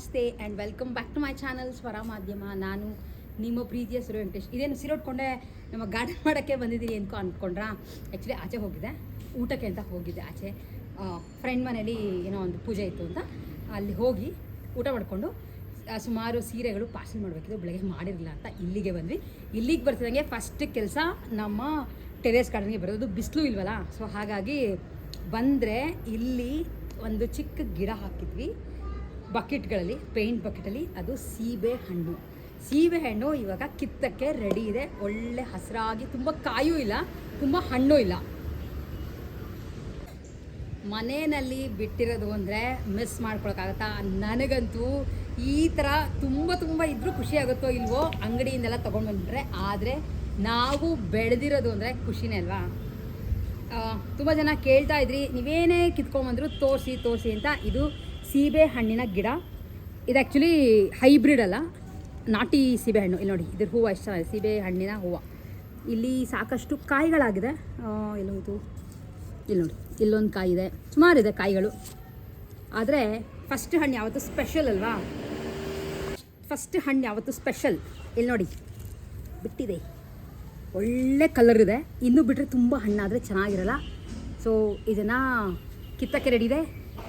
ನಮಸ್ತೆ and welcome back to my channel Swara Madhyama. ನಾನು ನಿಮ್ಮ ಪ್ರೀತಿಯ ಸುರು ವೆಂಕಟೇಶ್. ಇದೇನು ಸೀರೆ ಉಟ್ಕೊಂಡೆ ನಮ್ಮ ಗಾರ್ಡನ್ ಮಾಡೋಕ್ಕೆ ಬಂದಿದ್ದೀನಿ ಅಂದ್ಕೊಂಡ್ರಾ? ಆ್ಯಕ್ಚುಲಿ ಆಚೆ ಹೋಗಿದ್ದೆ, ಊಟಕ್ಕೆ ಅಂತ ಹೋಗಿದ್ದೆ. ಆಚೆ ಫ್ರೆಂಡ್ ಮನೇಲಿ ಏನೋ ಒಂದು ಪೂಜೆ ಇತ್ತು ಅಂತ ಅಲ್ಲಿ ಹೋಗಿ ಊಟ ಮಾಡಿಕೊಂಡು ಸುಮಾರು ಸೀರೆಗಳು ಪಾರ್ಸಲ್ ಮಾಡಬೇಕಿತ್ತು. ಬೆಳಗ್ಗೆ ಮಾಡಿರಲಿಲ್ಲ ಅಂತ ಇಲ್ಲಿಗೆ ಬಂದ್ವಿ. ಇಲ್ಲಿಗೆ ಬರ್ತಿದ್ದಂಗೆ ಫಸ್ಟ್ ಕೆಲಸ ನಮ್ಮ ಟೆರೇಸ್ ಗಾರ್ಡನ್ಗೆ ಬರೋದು. ಬಿಸಿಲು ಇಲ್ವಲ್ಲ, ಸೊ ಹಾಗಾಗಿ ಬಂದರೆ ಇಲ್ಲಿ ಒಂದು ಚಿಕ್ಕ ಗಿಡ ಹಾಕಿದ್ವಿ ಬಕೆಟ್ಗಳಲ್ಲಿ, ಪೇಂಟ್ ಬಕೆಟಲ್ಲಿ. ಅದು ಸೀಬೆ ಹಣ್ಣು ಇವಾಗ ಕಿತ್ತಕ್ಕೆ ರೆಡಿ ಇದೆ. ಒಳ್ಳೆ ಹಸಿರಾಗಿ, ತುಂಬ ಕಾಯೂ ಇಲ್ಲ, ತುಂಬ ಹಣ್ಣು ಇಲ್ಲ. ಮನೆಯಲ್ಲಿ ಬಿಟ್ಟಿರೋದು ಅಂದರೆ ಮಿಸ್ ಮಾಡ್ಕೊಳಕ್ಕಾಗತ್ತಾ? ನನಗಂತೂ ಈ ಥರ ತುಂಬ ಇದ್ರೂ ಖುಷಿ ಆಗುತ್ತೋ ಇಲ್ವೋ ಅಂಗಡಿಯಿಂದೆಲ್ಲ ತೊಗೊಂಡು ಬಂದ್ಬಿಟ್ರೆ. ಆದರೆ ನಾವು ಬೆಳೆದಿರೋದು ಅಂದರೆ ಖುಷಿನೇ ಅಲ್ವಾ? ತುಂಬ ಜನ ಕೇಳ್ತಾ ಇದ್ರಿ, ನೀವೇನೇ ಕಿತ್ಕೊಂಡ್ಬಂದ್ರು ತೋರಿಸಿ ಅಂತ. ಇದು ಸೀಬೆ ಹಣ್ಣಿನ ಗಿಡ. ಇದು ಆ್ಯಕ್ಚುಲಿ ಹೈಬ್ರಿಡ್ ಅಲ್ಲ, ನಾಟಿ ಸೀಬೆ ಹಣ್ಣು. ಇಲ್ಲಿ ನೋಡಿ, ಇದ್ರ ಹೂವು ಎಷ್ಟು ಚೆನ್ನಾಗಿದೆ, ಸೀಬೆ ಹಣ್ಣಿನ ಹೂವು. ಇಲ್ಲಿ ಸಾಕಷ್ಟು ಕಾಯಿಗಳಾಗಿದೆ. ಎಲ್ಲೋದು, ಇಲ್ಲಿ ನೋಡಿ, ಇಲ್ಲೊಂದು ಕಾಯಿ ಇದೆ, ಸುಮಾರಿದೆ ಕಾಯಿಗಳು. ಆದರೆ ಫಸ್ಟ್ ಹಣ್ಣು ಯಾವತ್ತೂ ಸ್ಪೆಷಲ್ ಅಲ್ವಾ? ಇಲ್ಲಿ ನೋಡಿ, ಬಿಟ್ಟಿದೆ, ಒಳ್ಳೆ ಕಲರ್ ಇದೆ. ಇನ್ನೂ ಬಿಟ್ಟರೆ ತುಂಬ ಹಣ್ಣಾದರೆ ಚೆನ್ನಾಗಿರಲ್ಲ. ಸೊ ಇದನ್ನು ಕಿತ್ತಕ್ಕೆ ರೆಡಿ ಇದೆ.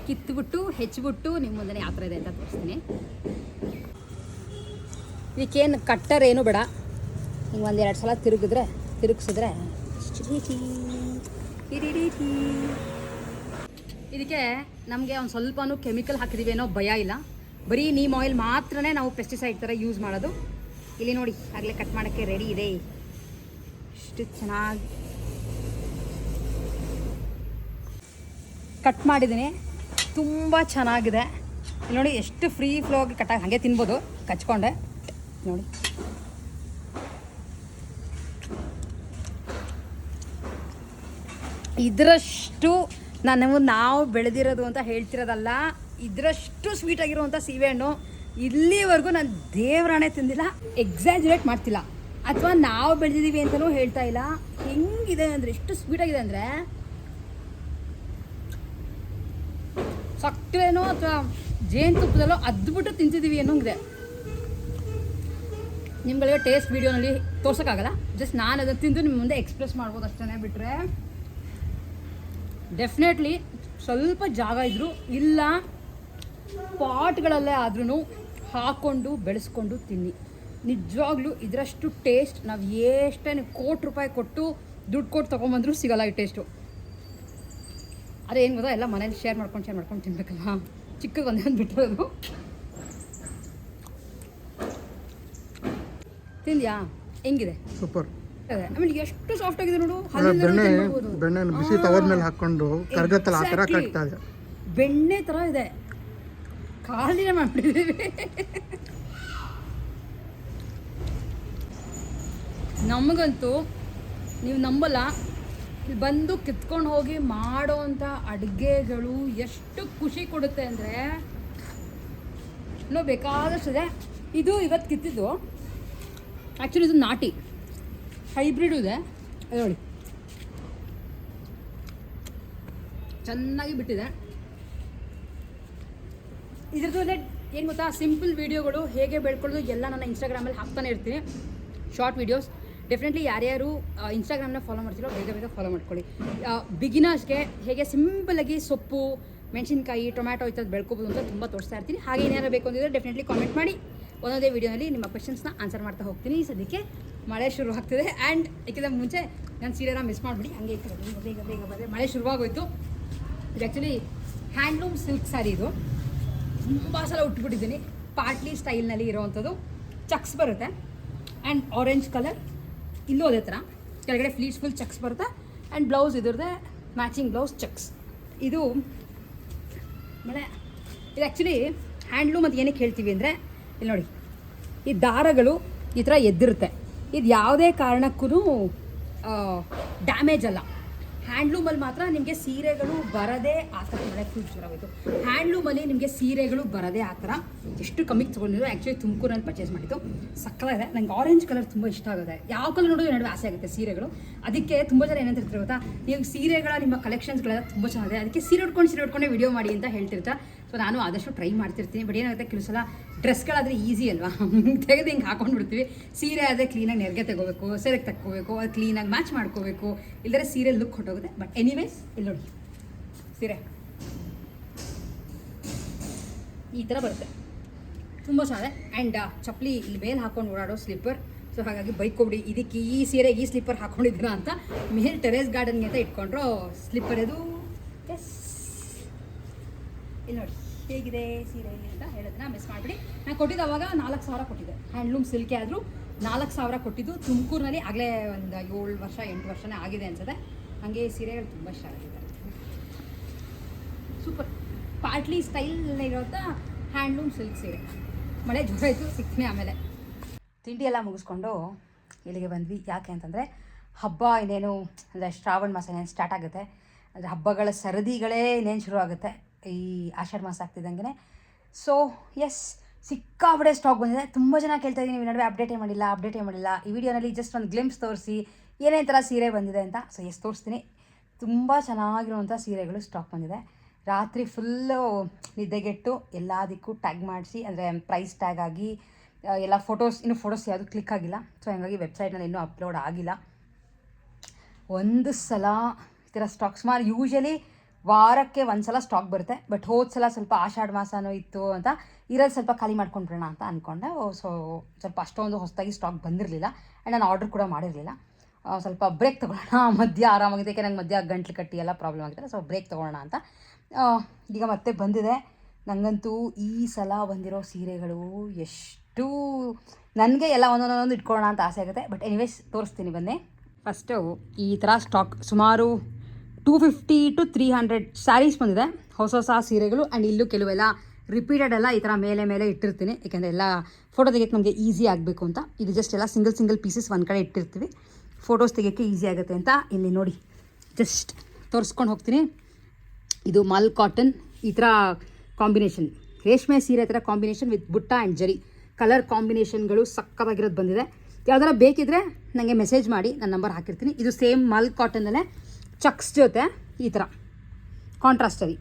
ಕಿತ್ತುಬಿಟ್ಟು ಹೆಚ್ಚಿಬಿಟ್ಟು ನಿಮ್ಮ ಮುಂದೆ ಯಾವ ಥರ ಇದೆ ಅಂತ ತೋರಿಸ್ತೀನಿ. ಇದಕ್ಕೇನು ಕಟ್ಟರ್ ಏನು ಬೇಡ, ಹಿಂಗೆ ಒಂದೆರಡು ಸಲ ತಿರುಗಿಸಿದ್ರೆ ಇದಕ್ಕೆ ನಮಗೆ ಒಂದು ಸ್ವಲ್ಪನೂ ಕೆಮಿಕಲ್ ಹಾಕಿದ್ದೀವಿ ಅನ್ನೋ ಭಯ ಇಲ್ಲ. ಬರೀ ನೀಮ್ ಆಯಿಲ್ ಮಾತ್ರನೇ ನಾವು ಪೆಸ್ಟಿಸೈಡ್ ಥರ ಯೂಸ್ ಮಾಡೋದು. ಇಲ್ಲಿ ನೋಡಿ, ಆಗಲೇ ಕಟ್ ಮಾಡೋಕ್ಕೆ ರೆಡಿ ಇದೆ. ಎಷ್ಟು ಚೆನ್ನಾಗಿ ಕಟ್ ಮಾಡಿದ್ದೀನಿ, ತುಂಬ ಚೆನ್ನಾಗಿದೆ. ಇಲ್ಲಿ ನೋಡಿ, ಎಷ್ಟು ಫ್ರೀ ಫ್ಲೋ ಆಗಿ ಕಟ್ಟಾಗಿ ಹಾಗೆ ತಿನ್ಬೋದು, ಕಚ್ಕೊಂಡೆ ನೋಡಿ. ಇದರಷ್ಟು ನಾವು ಬೆಳೆದಿರೋದು ಅಂತ ಹೇಳ್ತಿರೋದಲ್ಲ, ಇದರಷ್ಟು ಸ್ವೀಟಾಗಿರುವಂಥ ಸೀಬೆಹಣ್ಣು ಇಲ್ಲಿವರೆಗೂ ನಾನು ದೇವರಾಣೆ ತಿಂದಿಲ್ಲ. ಎಕ್ಸಾಜುರೇಟ್ ಮಾಡ್ತಿಲ್ಲ, ಅಥವಾ ನಾವು ಬೆಳೆದಿದ್ದೀವಿ ಅಂತಲೂ ಹೇಳ್ತಾ ಇಲ್ಲ. ಹೆಂಗಿದೆ ಅಂದರೆ, ಎಷ್ಟು ಸ್ವೀಟಾಗಿದೆ ಅಂದರೆ, ಸಕ್ಕರೆನೋ ಅಥವಾ ಜೇನುತುಪ್ಪದಲ್ಲೋ ಅದ್ಬಿಟ್ಟು ತಿಂತಿದ್ದೀವಿ ಅನ್ನೋಂಗಿದೆ. ನಿಮ್ಗಳಿಗೆ ಟೇಸ್ಟ್ ವೀಡಿಯೋನಲ್ಲಿ ತೋರ್ಸೋಕ್ಕಾಗಲ್ಲ, ಜಸ್ಟ್ ನಾನು ಅದನ್ನು ತಿಂದು ನಿಮ್ಮ ಮುಂದೆ ಎಕ್ಸ್ಪ್ರೆಸ್ ಮಾಡ್ಬೋದು ಅಷ್ಟೇ. ಬಿಟ್ಟರೆ ಡೆಫಿನೆಟ್ಲಿ ಸ್ವಲ್ಪ ಜಾಗ ಇದ್ದರೂ ಇಲ್ಲ, ಪಾಟ್ಗಳಲ್ಲೇ ಆದ್ರೂ ಹಾಕ್ಕೊಂಡು ಬೆಳೆಸ್ಕೊಂಡು ತಿನ್ನಿ. ನಿಜವಾಗ್ಲೂ ಇದರಷ್ಟು ಟೇಸ್ಟ್ ನಾವು ಎಷ್ಟೇ ಕೋಟಿ ರೂಪಾಯಿ ಕೊಟ್ಟು ದುಡ್ಡು ಕೊಟ್ಟು ತೊಗೊಂಬಂದ್ರೂ ಸಿಗೋಲ್ಲ ಈ ಟೇಸ್ಟು. ಅದೇ ಏನು ಗೊತ್ತಾ, ಎಲ್ಲ ಮನೇಲಿ ಶೇರ್ ಮಾಡ್ಕೊಂಡು ತಿನ್ಬೇಕಲ್ಲ. ಚಿಕ್ಕಗೆ ಒಂದೇ ಬಿಟ್ಟಿರೋದು. ತಿಂದ್ಯಾ? ಹೆಂಗಿದೆ? ಸೂಪರ್. ಆಮೇಲೆ ಎಷ್ಟು ಸಾಫ್ಟ್ ಆಗಿದೆ ನೋಡು. ಬೆಣ್ಣೆ ಬಿಸಿ ತವದ ಮೇಲೆ ಹಾಕೊಂಡು ಕರ್ಗತ್ತಲ್ಲ, ಆ ಥರ ಕಟ್ತಾ ಇದೆ. ಬೆಣ್ಣೆ ಥರ ಇದೆ. ಖಾಲಿನೇ ಮಾಡಿಬಿಟ್ಟಿದ್ದೀವಿ. ನಮಗಂತೂ ನೀವು ನಂಬಲ್ಲ, ಬಂದು ಕಿತ್ಕೊಂಡು ಹೋಗಿ ಮಾಡೋವಂಥ ಅಡುಗೆಗಳು ಎಷ್ಟು ಖುಷಿ ಕೊಡುತ್ತೆ ಅಂದರೆ, ಇನ್ನೂ ಬೇಕಾದಷ್ಟಿದೆ. ಇದು ಇವತ್ತು ಕಿತ್ತಿದ್ದು ಆ್ಯಕ್ಚುಲಿ ಇದು ನಾಟಿ, ಹೈಬ್ರಿಡ್ ಇದೆ. ಅದು ನೋಡಿ, ಚೆನ್ನಾಗಿ ಬಿಟ್ಟಿದೆ. ಇದ್ರದ್ದು ಏನು ಗೊತ್ತಾ, ಸಿಂಪಲ್ ವೀಡಿಯೋಗಳು ಹೇಗೆ ಬೆಳ್ಕೊಳ್ಳೋದು ಎಲ್ಲ ನನ್ನ ಇನ್ಸ್ಟಾಗ್ರಾಮಲ್ಲಿ ಹಾಕ್ತಾನೆ ಇರ್ತೀನಿ, ಶಾರ್ಟ್ ವೀಡಿಯೋಸ್. ಡೆಫಿನೆಟ್ಲಿ ಯಾರ್ಯಾರು ಇನ್ಸ್ಟಾಗ್ರಾಮ್ನ ಫಾಲೋ ಮಾಡ್ತಿರೋ ಬೇಗ ಫಾಲೋ ಮಾಡ್ಕೊಳ್ಳಿ. ಬಿಗಿನರ್ಸ್ಗೆ ಹೇಗೆ ಸಿಂಪಲಾಗಿ ಸೊಪ್ಪು, ಮೆಣಸಿನ್ಕಾಯಿ, ಟೊಮ್ಯಾಟೊ ಈ ಥರದ್ದು ಬೆಳ್ಕೊಬೋದು ಅಂತ ತುಂಬ ತೋರಿಸ್ತಾ ಇರ್ತೀನಿ. ಹಾಗೆ ಏನಾರು ಬೇಕು ಅಂತಿದ್ರೆ ಡೆಫಿನೆಟ್ಲಿ ಕಾಮೆಂಟ್ ಮಾಡಿ, ಒಂದೊಂದೇ ವೀಡಿಯೋನಲ್ಲಿ ನಿಮ್ಮ ಕ್ವೆಶನ್ಸ್ನ ಆನ್ಸರ್ ಮಾಡ್ತಾ ಹೋಗ್ತೀನಿ. ಸದ್ಯಕ್ಕೆ ಮಳೆ ಶುರು ಆಗ್ತಿದೆ. ಆ್ಯಂಡ್ ಇದಕ್ಕಿಂತ ಮುಂಚೆ ನಾನು ಸೀರೆನ ಮಿಸ್ ಮಾಡಿಬಿಡಿ, ಹಂಗೆ ಬೇಗ ಬಂದರೆ ಮಳೆ ಶುರುವಾಗೋಯ್ತು. ಇದು ಆ್ಯಕ್ಚುಲಿ ಹ್ಯಾಂಡ್ಲೂಮ್ ಸಿಲ್ಕ್ ಸ್ಯಾರಿ. ಇದು ತುಂಬ ಸಲ ಉಟ್ಬಿಟ್ಟಿದ್ದೀನಿ. ಪಾರ್ಟ್ಲಿ ಸ್ಟೈಲ್ನಲ್ಲಿ ಇರೋವಂಥದ್ದು. ಚಕ್ಸ್ ಬರುತ್ತೆ ಆ್ಯಂಡ್ ಆರೆಂಜ್ ಕಲರ್. ಇಲ್ಲೂ ಅದೇ ಥರ ಕೆಳಗಡೆ ಫ್ಲೀಟ್ಸ್ ಫುಲ್ ಚಕ್ಸ್ ಬರುತ್ತೆ. ಆ್ಯಂಡ್ ಬ್ಲೌಸ್ ಇದ್ರದ್ದೇ ಮ್ಯಾಚಿಂಗ್ ಬ್ಲೌಸ್ ಚಕ್ಸ್. ಇದು ಆಮೇಲೆ ಇದು ಆ್ಯಕ್ಚುಲಿ ಹ್ಯಾಂಡ್ಲೂಮ್ ಅಂತ ಏನಕ್ಕೆ ಹೇಳ್ತೀವಿ ಅಂದರೆ, ಇಲ್ಲಿ ನೋಡಿ, ಈ ದಾರಗಳು ಈ ಥರ ಎದ್ದಿರುತ್ತೆ. ಇದು ಯಾವುದೇ ಕಾರಣಕ್ಕೂ ಡ್ಯಾಮೇಜ್ ಅಲ್ಲ. ಹ್ಯಾಂಡ್ಲೂಮಲ್ಲಿ ಮಾತ್ರ ನಿಮಗೆ ಸೀರೆಗಳು ಬರದೇ ಆ ಥರ. ಮಳೆ ಫುಲ್ ಶುರುವಾಯಿತು. ಹ್ಯಾಂಡ್ಲೂಮಲ್ಲಿ ನಿಮಗೆ ಸೀರೆಗಳು ಬರದೇ ಆ ಥರ. ಎಷ್ಟು ಕಮ್ಮಿಗೆ ತೊಗೊಂಡಿದ್ದು, ಆ್ಯಕ್ಚುಲಿ ತುಮಕೂರಲ್ಲಿ ಪರ್ಚೇಸ್ ಮಾಡಿದ್ದು. ಸಕ್ಕತ್ತಾಗಿದೆ. ನಂಗೆ ಆರೆಂಜ್ ಕಲರ್ ತುಂಬ ಇಷ್ಟ ಆಗುತ್ತೆ. ಯಾವ ಕಲರ್ ನೋಡೋದು ನಡುವೆ ಆಸೆ ಆಗುತ್ತೆ ಸೀರೆಗಳು. ಅದಕ್ಕೆ ತುಂಬ ಜನ ಏನಂತ ಹೇಳ್ತಾರೆ ಗೊತ್ತಾ, ನೀವು ಸೀರೆಗಳ ನಿಮ್ಮ ಕಲೆಕ್ಷನ್ಸ್ಗಳೆಲ್ಲ ತುಂಬ ಚೆನ್ನಾಗಿದೆ, ಅದಕ್ಕೆ ಸೀರೆ ಉಟ್ಕೊಂಡೇ ವಿಡಿಯೋ ಮಾಡಿ ಅಂತ ಹೇಳ್ತಿರ್ತಾ. ಸೊ ನಾನು ಆದಷ್ಟು ಟ್ರೈ ಮಾಡ್ತಿರ್ತೀನಿ. ಬಟ್ ಏನಾಗುತ್ತೆ ಕೆಲವು ಸಲ ಡ್ರೆಸ್ಗಳಾದರೆ ಈಸಿ ಅಲ್ವಾ, ತೆಗೆದು ಹಿಂಗೆ ಹಾಕೊಂಡ್ಬಿಡ್ತೀವಿ. ಸೀರೆ ಆದರೆ ಕ್ಲೀನಾಗಿ ನೆರಿಗೆ ತಗೋಬೇಕು, ಸೆರೆಗೆ ತಕ್ಕೋಬೇಕು, ಅದು ಕ್ಲೀನಾಗಿ ಮ್ಯಾಚ್ ಮಾಡ್ಕೋಬೇಕು, ಇಲ್ಲದ್ರೆ ಸೀರೆ ಲುಕ್ ಹೊಟ್ಟೋಗುತ್ತೆ. ಬಟ್ ಎನಿವೇಸ್ ಇಲ್ಲಿ ನೋಡಿ ಸೀರೆ ಈ ಥರ ಬರುತ್ತೆ, ತುಂಬ ಚೆನ್ನಾಗಿದೆ. ಆ್ಯಂಡ್ ಚಪ್ಪಲಿ ಇಲ್ಲಿ ಮೇಲೆ ಹಾಕೊಂಡು ಓಡಾಡೋ ಸ್ಲಿಪ್ಪರ್. ಸೊ ಹಾಗಾಗಿ ಬೈಕೋಬಿಡಿ, ಇದಕ್ಕೆ ಈ ಸೀರೆಗೆ ಈ ಸ್ಲಿಪ್ಪರ್ ಹಾಕ್ಕೊಂಡಿದ್ದೀರಾ ಅಂತ ಮೇಲೆ ಟೆರೇಸ್ ಗಾರ್ಡನ್ಗೆ ಅಂತ ಇಟ್ಕೊಂಡ್ರು ಸ್ಲಿಪ್ಪರ್ ಇದು. ಎಸ್ ಇಲ್ಲಿ ನೋಡಿ ಹೇಗಿದೆ ಸೀರೆ ಅಂತ ಹೇಳೋದನ್ನ ಮಿಸ್ ಮಾಡಿಬಿಡಿ. ನಾನು ಕೊಟ್ಟಿದ್ದು ಅವಾಗ 4,000 ಕೊಟ್ಟಿದ್ದೆ, ಹ್ಯಾಂಡ್ಲೂಮ್ ಸಿಲ್ಕೆ ಆದರೂ 4,000 ಕೊಟ್ಟಿದ್ದು. ತುಮಕೂರಿನಲ್ಲಿ ಆಗಲೇ ಒಂದು 7 ವರ್ಷ 8 ವರ್ಷನೇ ಆಗಿದೆ ಅನ್ಸುತ್ತೆ. ಹಾಗೆ ಸೀರೆಗಳು ತುಂಬ ಇಷ್ಟ ಆಗಿದೆ, ಸೂಪರ್ ಪಾರ್ಟ್ಲಿ ಸ್ಟೈಲ್ ಇರೋಂಥ ಹ್ಯಾಂಡ್ಲೂಮ್ ಸಿಲ್ಕ್ ಸೀರೆ. ಮಳೆ ಜೋರಾಯಿತು, ಸಿಗ್ತೀನಿ ಆಮೇಲೆ. ತಿಂಡಿ ಎಲ್ಲ ಮುಗಿಸ್ಕೊಂಡು ಇಲ್ಲಿಗೆ ಬಂದ್ವಿ. ಯಾಕೆ ಅಂತಂದರೆ ಹಬ್ಬ ಇನ್ನೇನು ಅಂದರೆ ಶ್ರಾವಣ ಮಾಸ ಇನ್ನೇನು ಸ್ಟಾರ್ಟ್ ಆಗುತ್ತೆ. ಅಂದರೆ ಹಬ್ಬಗಳ ಸರದಿಗಳೇ ಇನ್ನೇನು ಶುರು ಆಗುತ್ತೆ ಈ ಆಷಾಢ ಮಾಸ ಆಗ್ತಿದ್ದಂಗೆ. ಸೊ ಎಸ್, ಸಿಕ್ಕಾಪಟ್ಟೆ ಸ್ಟಾಕ್ ಬಂದಿದೆ. ತುಂಬ ಜನ ಕೇಳ್ತಾ ಇದ್ದೀನಿ, ನೀವು ನಡುವೆ ಅಪ್ಡೇಟೇ ಮಾಡಿಲ್ಲ. ಈ ವಿಡಿಯೋನಲ್ಲಿ ಜಸ್ಟ್ ಒಂದು ಗ್ಲಿಮ್ಸ್ ತೋರಿಸಿ ಏನೇನು ಥರ ಸೀರೆ ಬಂದಿದೆ ಅಂತ. ಸೊ ಎಸ್ ತೋರಿಸ್ತೀನಿ. ತುಂಬ ಚೆನ್ನಾಗಿರುವಂಥ ಸೀರೆಗಳು ಸ್ಟಾಕ್ ಬಂದಿದೆ. ರಾತ್ರಿ ಫುಲ್ಲು ನಿದ್ದೆಗೆಟ್ಟು ಎಲ್ಲದಕ್ಕೂ ಟ್ಯಾಗ್ ಮಾಡಿಸಿ, ಅಂದರೆ ಪ್ರೈಸ್ ಟ್ಯಾಗ್ ಆಗಿ ಎಲ್ಲ ಫೋಟೋಸ್ ಯಾವುದು ಕ್ಲಿಕ್ ಆಗಿಲ್ಲ. ಸೊ ಹಂಗಾಗಿ ವೆಬ್ಸೈಟ್ನಲ್ಲಿ ಇನ್ನೂ ಅಪ್ಲೋಡ್ ಆಗಿಲ್ಲ. ಒಂದು ಸಲ ಈ ಥರ ಸ್ಟಾಕ್ ಸುಮಾರು ಯೂಶಲಿ ವಾರಕ್ಕೆ ಒಂದು ಸಲ ಸ್ಟಾಕ್ ಬರುತ್ತೆ. ಬಟ್ ಹೋದ ಸಲ ಸ್ವಲ್ಪ ಆಷಾಢ ಮಾಸನೂ ಇತ್ತು ಅಂತ ಇರೋದು ಸ್ವಲ್ಪ ಖಾಲಿ ಮಾಡ್ಕೊಂಡ್ಬಿಡೋಣ ಅಂತ ಅಂದ್ಕೊಂಡೆ. ಸೊ ಸ್ವಲ್ಪ ಅಷ್ಟೊಂದು ಹೊಸದಾಗಿ ಸ್ಟಾಕ್ ಬಂದಿರಲಿಲ್ಲ. ಆ್ಯಂಡ್ ನಾನು ಆರ್ಡ್ರ್ ಕೂಡ ಮಾಡಿರಲಿಲ್ಲ. ಸ್ವಲ್ಪ ಬ್ರೇಕ್ ತೊಗೊಳ್ಳೋಣ, ಮಧ್ಯ ಆರಾಮಾಗಿದೆ. ಯಾಕೆ ನಂಗೆ ಮಧ್ಯ ಗಂಟ್ಲು ಕಟ್ಟಿ ಎಲ್ಲ ಪ್ರಾಬ್ಲಮ್ ಆಗಿದೆ. ಸೊ ಬ್ರೇಕ್ ತೊಗೊಳ್ಳೋಣ ಅಂತ ಈಗ ಮತ್ತೆ ಬಂದಿದೆ. ನನಗಂತೂ ಈ ಸಲ ಬಂದಿರೋ ಸೀರೆಗಳು ಎಷ್ಟು ನನಗೆ ಎಲ್ಲ ಒಂದೊಂದೊಂದು ಇಟ್ಕೊಳ್ಳೋಣ ಅಂತ ಆಸೆ ಆಗುತ್ತೆ. ಬಟ್ ಎನಿವೇಸ್ ತೋರಿಸ್ತೀನಿ ಬನ್ನಿ. ಫಸ್ಟು ಈ ಥರ ಸ್ಟಾಕ್ ಸುಮಾರು 250 to 300 ಸ್ಯಾರೀಸ್ ಬಂದಿದೆ, ಹೊಸ ಸೀರೆಗಳು. ಆ್ಯಂಡ್ ಇಲ್ಲೂ ಕೆಲವೆಲ್ಲ ರಿಪೀಟೆಡ್ ಎಲ್ಲ ಈ ಥರ ಮೇಲೆ ಇಟ್ಟಿರ್ತೀನಿ, ಏಕೆಂದರೆ ಎಲ್ಲ ಫೋಟೋ ತೆಗೆಯೋಕ್ಕೆ ನಮಗೆ ಈಸಿ ಆಗಬೇಕು ಅಂತ. ಇದು ಜಸ್ಟ್ ಎಲ್ಲ ಸಿಂಗಲ್ ಪೀಸಸ್ ಒಂದು ಕಡೆ ಇಟ್ಟಿರ್ತೀವಿ, ಫೋಟೋಸ್ ತೆಗೆಯೋಕ್ಕೆ ಈಸಿ ಆಗುತ್ತೆ ಅಂತ. ಇಲ್ಲಿ ನೋಡಿ ಜಸ್ಟ್ ತೋರಿಸ್ಕೊಂಡು ಹೋಗ್ತೀನಿ. ಇದು ಮಲ್ ಕಾಟನ್ ಈ ಥರ ಕಾಂಬಿನೇಷನ್, ರೇಷ್ಮೆ ಸೀರೆ ಥರ ಕಾಂಬಿನೇಷನ್ ವಿತ್ ಬುಟ್ಟ ಆ್ಯಂಡ್ ಜರಿ ಕಲರ್ ಕಾಂಬಿನೇಷನ್ಗಳು ಸಕ್ಕತ್ತಾಗಿರೋದು ಬಂದಿದೆ. ಯಾವ್ದಾರ ಬೇಕಿದ್ರೆ ನನಗೆ ಮೆಸೇಜ್ ಮಾಡಿ, ನನ್ನ ನಂಬರ್ ಹಾಕಿರ್ತೀನಿ. ಇದು ಸೇಮ್ ಮಲ್ ಕಾಟನಲ್ಲೇ ಚಕ್ಸ್ ಜೊತೆ ಈ ಥರ ಕಾಂಟ್ರಾಸ್ಟರಿ,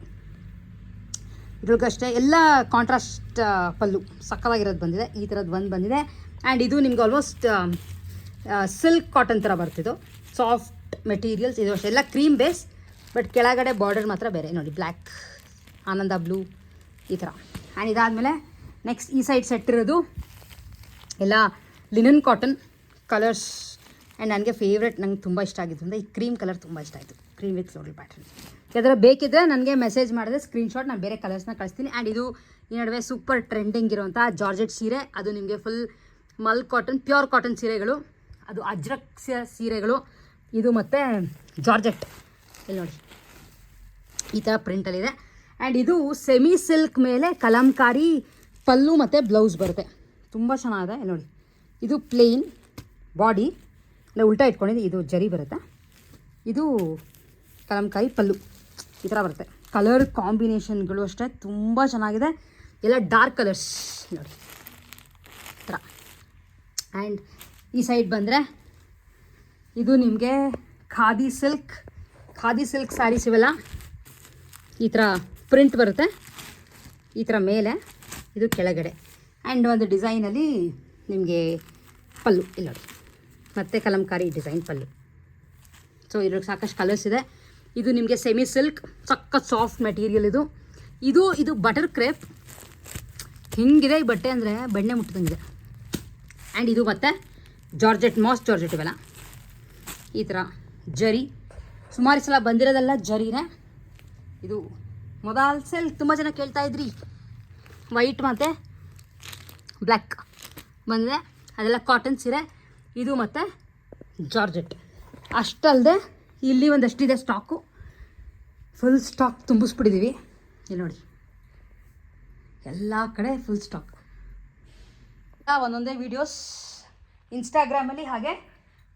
ಇದ್ರಿಗಷ್ಟೇ ಎಲ್ಲ ಕಾಂಟ್ರಾಸ್ಟ್ ಪಲ್ಲು ಸಕ್ಕತ್ತಾಗಿರೋದು ಬಂದಿದೆ. ಈ ಥರದ್ದು ಒಂದು ಬಂದಿದೆ. ಆ್ಯಂಡ್ ಇದು ನಿಮ್ಗೆ ಆಲ್ಮೋಸ್ಟ್ ಸಿಲ್ಕ್ ಕಾಟನ್ ಥರ ಬರ್ತಿದ್ದು, ಸಾಫ್ಟ್ ಮೆಟೀರಿಯಲ್ಸ್. ಇದು ಅಷ್ಟೇ ಎಲ್ಲ ಕ್ರೀಮ್ ಬೇಸ್, ಬಟ್ ಕೆಳಗಡೆ ಬಾರ್ಡರ್ ಮಾತ್ರ ಬೇರೆ ನೋಡಿ, ಬ್ಲ್ಯಾಕ್, ಆನಂದ ಬ್ಲೂ ಈ ಥರ. ಆ್ಯಂಡ್ ಇದಾದಮೇಲೆ ನೆಕ್ಸ್ಟ್ ಈ ಸೈಡ್ ಸೆಟ್ ಇರೋದು ಎಲ್ಲ ಲಿನನ್ ಕಾಟನ್ ಕಲರ್ಸ್. ಆ್ಯಂಡ್ ನನಗೆ ಫೇವ್ರೆಟ್, ನಂಗೆ ತುಂಬ ಇಷ್ಟ ಆಗಿದ್ದು ಅಂದರೆ ಈ ಕ್ರೀಮ್ ಕಲರ್ ತುಂಬ ಇಷ್ಟ ಆಯಿತು, ಕ್ರೀಮ್ ವಿತ್ ಫ್ಲೋರಲ್ ಪ್ಯಾಟರ್ನ್. ಯಾವ್ದಾರ ಬೇಕಿದ್ದರೆ ನನಗೆ ಮೆಸೇಜ್ ಮಾಡಿದ್ರೆ ಸ್ಕ್ರೀನ್ಶಾಟ್ ನಾನು ಬೇರೆ ಕಲರ್ಸ್ನ ಕಳಿಸ್ತೀನಿ. ಆ್ಯಂಡ್ ಇದು ಈ ನಡುವೆ ಸೂಪರ್ ಟ್ರೆಂಡಿಂಗ್ ಇರುವಂಥ ಜಾರ್ಜೆಟ್ ಸೀರೆ. ಅದು ನಿಮಗೆ ಫುಲ್ ಮಲ್ ಕಾಟನ್, ಪ್ಯೂರ್ ಕಾಟನ್ ಸೀರೆಗಳು, ಅದು ಅಜ್ರಕ್ ಸೀರೆಗಳು. ಇದು ಮತ್ತು ಜಾರ್ಜೆಟ್ ಇಲ್ಲಿ ನೋಡಿ ಈ ಥರ ಪ್ರಿಂಟಲ್ಲಿದೆ. ಆ್ಯಂಡ್ ಇದು ಸೆಮಿ ಸಿಲ್ಕ್ ಮೇಲೆ ಕಲಂಕಾರಿ ಪಲ್ಲು ಮತ್ತು ಬ್ಲೌಸ್ ಬರುತ್ತೆ, ತುಂಬ ಚೆನ್ನಾಗಿದೆ. ನೋಡಿ ಇದು ಪ್ಲೇನ್ ಬಾಡಿ ಇಲ್ಲ ಉಲ್ಟಾ ಇಟ್ಕೊಂಡಿದ್ದು, ಇದು ಜರಿ ಬರುತ್ತೆ. ಇದು ಕಲಂಕಾರಿ ಪಲ್ಲು ಈ ಥರ ಬರುತ್ತೆ. ಕಲರ್ ಕಾಂಬಿನೇಷನ್ಗಳು ಅಷ್ಟೇ ತುಂಬ ಚೆನ್ನಾಗಿದೆ, ಎಲ್ಲ ಡಾರ್ಕ್ ಕಲರ್ಸ್ ನೋಡಿ ಈ ಥರ. ಆ್ಯಂಡ್ ಈ ಸೈಡ್ ಬಂದರೆ ಇದು ನಿಮಗೆ ಖಾದಿ ಸಿಲ್ಕ್ ಸ್ಯಾರೀಸ್ ಇವೆಲ್ಲ ಈ ಥರ ಪ್ರಿಂಟ್ ಬರುತ್ತೆ, ಈ ಥರ ಮೇಲೆ, ಇದು ಕೆಳಗಡೆ. ಆ್ಯಂಡ್ ಒಂದು ಡಿಸೈನಲ್ಲಿ ನಿಮಗೆ ಪಲ್ಲು ಇಲ್ಲಿ ನೋಡಿ, ಮತ್ತು ಕಲಂಕಾರಿ ಡಿಸೈನ್ ಪಲ್ಲು. ಸೊ ಇದ್ರಲ್ಲಿ ಸಾಕಷ್ಟು ಕಲರ್ಸ್ ಇದೆ. ಇದು ನಿಮಗೆ ಸೆಮಿ ಸಿಲ್ಕ್, ಸಖತ್ ಸಾಫ್ಟ್ ಮೆಟೀರಿಯಲ್. ಇದು ಬಟರ್ ಕ್ರೇಪ್ ಹಿಂಗಿದೆ ಈ ಬಟ್ಟೆ, ಅಂದರೆ ಬೆಣ್ಣೆ ಮುಟ್ಟಿದಂಗಿದೆ. ಆ್ಯಂಡ್ ಇದು ಮತ್ತು ಜಾರ್ಜೆಟ್, ಮಾಸ್ ಜಾರ್ಜೆಟ್ ಇವೆಲ್ಲ ಈ ಥರ ಜರಿ. ಸುಮಾರು ಸಲ ಬಂದಿರೋದೆಲ್ಲ ಜರಿನೇ. ಇದು ಮೊದಲ್ ಸೆಲ್ ತುಂಬ ಜನ ಕೇಳ್ತಾ ಇದ್ರಿ, ವೈಟ್ ಮತ್ತು ಬ್ಲ್ಯಾಕ್ ಬಂದಿದೆ, ಅದೆಲ್ಲ ಕಾಟನ್ ಸೀರೆ. ಇದು ಮತ್ತು ಜಾರ್ಜೆಟ್ ಅಷ್ಟಲ್ಲದೆ ಇಲ್ಲಿ ಒಂದಷ್ಟಿದೆ ಸ್ಟಾಕು, ಫುಲ್ ಸ್ಟಾಕ್ ತುಂಬಿಸ್ಬಿಟ್ಟಿದ್ದೀವಿ. ಇಲ್ಲಿ ನೋಡಿ ಎಲ್ಲ ಕಡೆ ಫುಲ್ ಸ್ಟಾಕ್. ಒಂದೊಂದೇ ವೀಡಿಯೋಸ್ ಇನ್ಸ್ಟಾಗ್ರಾಮಲ್ಲಿ, ಹಾಗೆ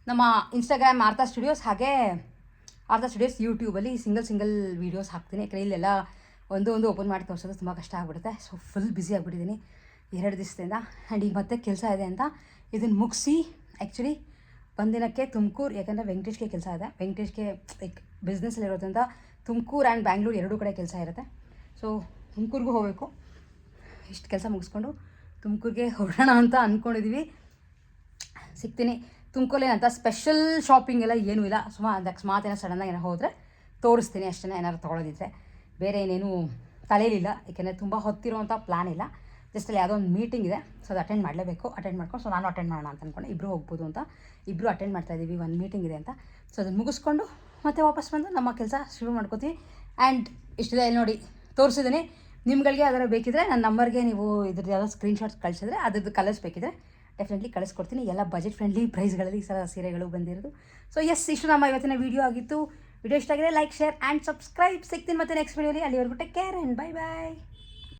ನಮ್ಮ ಇನ್ಸ್ಟಾಗ್ರಾಮ್ ಆರ್ತಾ ಸ್ಟುಡಿಯೋಸ್, ಹಾಗೆ ಆರ್ತಾ ಸ್ಟುಡಿಯೋಸ್ ಯೂಟ್ಯೂಬಲ್ಲಿ ಸಿಂಗಲ್ ವೀಡಿಯೋಸ್ ಹಾಕ್ತೀನಿ. ಯಾಕಂದರೆ ಇಲ್ಲೆಲ್ಲ ಒಂದು ಓಪನ್ ಮಾಡಿ ತೋರಿಸೋದು ತುಂಬ ಕಷ್ಟ ಆಗಿಬಿಡುತ್ತೆ. ಸೊ ಫುಲ್ ಬ್ಯುಸಿ ಆಗಿಬಿಟ್ಟಿದ್ದೀನಿ 2 ದಿವಸದಿಂದ. ಆ್ಯಂಡ್ ಈಗ ಮತ್ತೆ ಕೆಲಸ ಇದೆ ಅಂತ ಇದನ್ನು ಮುಗಿಸಿ ಆ್ಯಕ್ಚುಲಿ ಬಂದಿನಕ್ಕೆ ತುಮಕೂರು, ಯಾಕಂದರೆ ವೆಂಕಟೇಶ್ಗೆ ಕೆಲಸ ಇದೆ. ವೆಂಕಟೇಶ್ಗೆ ಲೈಕ್ ಬಿಸ್ನೆಸ್ಸಲ್ಲಿರೋದ್ರಿಂದ ತುಮಕೂರು ಆ್ಯಂಡ್ ಬ್ಯಾಂಗ್ಳೂರು 2 ಕಡೆ ಕೆಲಸ ಇರುತ್ತೆ. ಸೊ ತುಮಕೂರಿಗೂ ಹೋಗಬೇಕು. ಇಷ್ಟು ಕೆಲಸ ಮುಗಿಸ್ಕೊಂಡು ತುಮಕೂರಿಗೆ ಹೊರಡೋಣ ಅಂತ ಅಂದ್ಕೊಂಡಿದ್ದೀವಿ. ಸಿಗ್ತೀನಿ ತುಮಕೂರಲ್ಲಿ ಅಂತ ಸ್ಪೆಷಲ್ ಶಾಪಿಂಗ್ ಎಲ್ಲ ಏನೂ ಇಲ್ಲ. ಅಕಸ್ಮಾತ್ ಏನೋ ಸಡನ್ನಾಗಿ ಏನೋ ಹೋದರೆ ತೋರಿಸ್ತೀನಿ ಅಷ್ಟೇ, ಏನಾದ್ರು ತೊಗೊಳೋದಿದ್ರೆ. ಬೇರೆ ಏನೇನು ತಲೆಯಲ್ಲಿಲ್ಲ, ಏಕೆಂದರೆ ತುಂಬ ಹೊತ್ತಿರೋವಂಥ ಪ್ಲ್ಯಾನ್ ಇಲ್ಲ. ಜಸ್ಟ್ ಅಲ್ಲಿ ಯಾವುದೋ ಒಂದು ಮೀಟಿಂಗ್ ಇದೆ, ಸೊ ಅದು ಅಟೆಂಡ್ ಮಾಡಲೇಬೇಕು. ಅಟೆಂಡ್ ಮಾಡ್ಕೊಂಡು ನಾನು ಅಟೆಂಡ್ ಮಾಡೋಣ ಅಂತ ಅಂದ್ಕೊಂಡೆ. ಇಬ್ಬರು ಹೋಗ್ಬೋದು ಅಂತ, ಇಬ್ಬರು ಅಟೆಂಡ್ ಮಾಡ್ತಾಯಿದ್ದೀವಿ. ಒಂದು ಮೀಟಿಂಗ್ ಇದೆ ಅಂತ. ಸೊ ಅದನ್ನು ಮುಗಿಸ್ಕೊಂಡು ಮತ್ತೆ ವಾಪಸ್ ಬಂದು ನಮ್ಮ ಕೆಲಸ ಶುರು ಮಾಡ್ಕೋತೀವಿ. ಆ್ಯಂಡ್ ಇಷ್ಟಿದೆ ಇಲ್ಲಿ ನೋಡಿ, ತೋರಿಸಿದ್ದೀನಿ. ನಿಮ್ಗಳಿಗೆ ಅದರ ಬೇಕಿದ್ರೆ ನನ್ನ ನಂಬರ್ಗೆ ನೀವು ಇದ್ರದ್ದು ಯಾವುದೋ ಸ್ಕ್ರೀನ್ಶಾಟ್ಸ್ ಕಳಿಸಿದ್ರೆ ಅದ್ರದ್ದು ಕಲರ್ಸ್ ಬೇಕಿದ್ರೆ ಡೆಫಿನೆಟ್ಲಿ ಕಳಿಸ್ಕೊಡ್ತೀನಿ. ಎಲ್ಲ ಬಜೆಟ್ ಫ್ರೆಂಡ್ಲಿ ಪ್ರೈಸ್ಗಳಲ್ಲಿ ಈ ಸಲ ಸೀರೆಗಳು ಬಂದಿರೋದು. ಸೊ ಇಷ್ಟು ನಮ್ಮ ಇವತ್ತಿನ ವೀಡಿಯೋ ಆಗಿತ್ತು. ವಿಡಿಯೋ ಇಷ್ಟ ಆಗಿದೆ ಲೈಕ್, ಶೇರ್ ಆ್ಯಂಡ್ ಸಬ್ಸ್ಕ್ರೈಬ್. ಸಿಗ್ತೀನಿ ಮತ್ತೆ ನೆಕ್ಸ್ಟ್ ವೀಡಿಯೋಲಿ. ಅಲ್ಲಿವರೆಗೂ take care and bye bye.